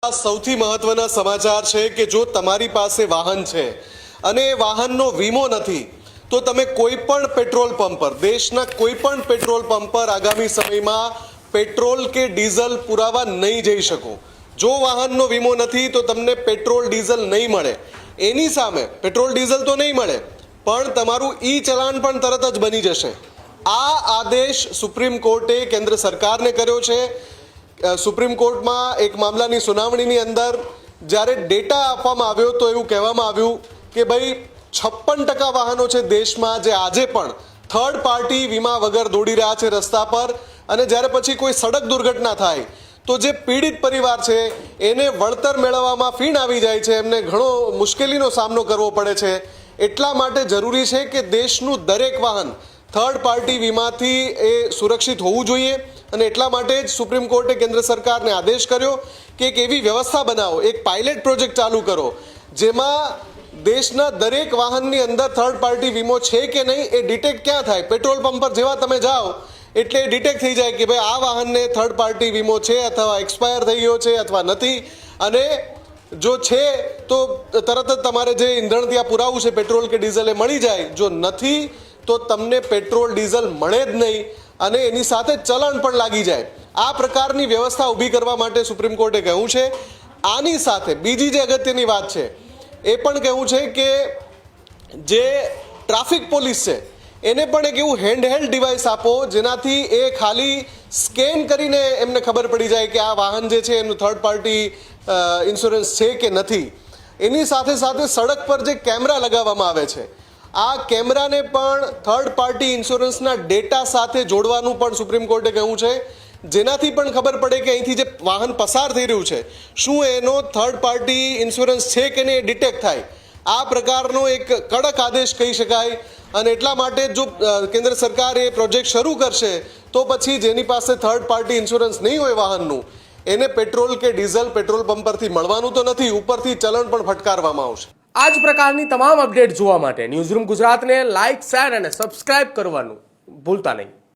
સૌથી મહત્વના સમાચાર છે કે જો તમારી પાસે વાહન છે અને એ વાહનનો વીમો નથી તો તમે કોઈ પણ પેટ્રોલ પંપ પર દેશના કોઈ પણ પેટ્રોલ પંપ પર આગામી સમયમાં પેટ્રોલ કે ડીઝલ પુરાવા નહીં જઈ શકો। જો વાહનનો વીમો નથી તો તમને પેટ્રોલ ડીઝલ નહીં મળે। એની સામે પેટ્રોલ ડીઝલ તો નહીં મળે પણ તમારું ઈ ચલાન પણ તરત જ બની જશે। આ આદેશ સુપ્રીમ કોર્ટે કેન્દ્ર સરકારને કર્યો છે। સુપ્રીમ કોર્ટમાં એક મામલાની સુનાવણીની અંદર જ્યારે ડેટા આપવામાં આવ્યો તો એવું કહેવામાં આવ્યું કે ભાઈ 56% વાહનો છે દેશમાં જે આજે પણ થર્ડ પાર્ટી વીમા વગર દોડી રહ્યા છે રસ્તા પર, અને જ્યારે પછી કોઈ સડક દુર્ઘટના થાય તો જે પીડિત પરિવાર છે એને વળતર મેળવવામાં ફીણ આવી જાય છે, એમને ઘણો મુશ્કેલીનો સામનો કરવો પડે છે। એટલા માટે જરૂરી છે કે દેશનું દરેક વાહન થર્ડ પાર્ટી વીમાથી એ સુરક્ષિત હોવું જોઈએ, અને એટલા માટે જ સુપ્રીમ કોર્ટે કેન્દ્ર સરકારને આદેશ કર્યો કે એક એવી વ્યવસ્થા બનાવો, એક પાયલટ પ્રોજેક્ટ ચાલુ કરો જેમાં દેશના દરેક વાહનની અંદર થર્ડ પાર્ટી વીમો છે કે નહીં એ ડિટેક્ટ ક્યાં થાય। પેટ્રોલ પંપ પર જેવા તમે જાઓ એટલે ડિટેક્ટ થઈ જાય કે ભાઈ આ વાહનને થર્ડ પાર્ટી વીમો છે અથવા એક્સપાયર થઈ ગયો છે અથવા નથી, અને જો છે તો તરત જ તમારે જે ઈંધણ ત્યાં પુરાવું છે પેટ્રોલ કે ડીઝલ એ મળી જાય। જો નથી તો તમને પેટ્રોલ ડીઝલ મળે જ નહીં અને એની સાથે ચલણ પણ લાગી જાય। આ પ્રકારની વ્યવસ્થા ઊભી કરવા માટે સુપ્રીમ કોર્ટે કહ્યું છે। આની સાથે બીજી જે અગત્યની વાત છે એ પણ કહ્યું છે કે જે ટ્રાફિક પોલીસ છે એને પણ એક એવું હેન્ડહેલ્ડ ડિવાઇસ આપો જેનાથી એ ખાલી સ્કેન કરીને એમને ખબર પડી જાય કે આ વાહન જે છે એનું થર્ડ પાર્ટી ઇન્સ્યોરન્સ છે કે નથી। એની સાથે સાથે સડક પર જે કેમેરા લગાવવામાં આવે છે આ કેમેરાને પણ થર્ડ પાર્ટી ઇન્સ્યોરન્સના ડેટા સાથે જોડવાનું પણ સુપ્રીમ કોર્ટે કહ્યું છે, જેનાથી પણ ખબર પડે કે અહીંથી જે વાહન પસાર થઈ રહ્યું છે શું એનો થર્ડ પાર્ટી ઇન્સ્યોરન્સ છે કે નહીં એ ડિટેક્ટ થાય। આ પ્રકારનો એક કડક આદેશ કહી શકાય, અને એટલા માટે જો કેન્દ્ર સરકાર એ પ્રોજેક્ટ શરૂ કરશે તો પછી જેની પાસે થર્ડ પાર્ટી ઇન્સ્યોરન્સ નહીં હોય વાહનનું એને પેટ્રોલ કે ડીઝલ પેટ્રોલ પંપ પરથી મળવાનું તો નથી, ઉપરથી ચલણ પણ ફટકારવામાં આવશે। આ જ પ્રકારની તમામ અપડેટ જોવા માટે ન્યૂઝરૂમ ગુજરાતને લાઇક, શેર અને સબસ્ક્રાઇબ કરવાનું ભૂલતા નહીં।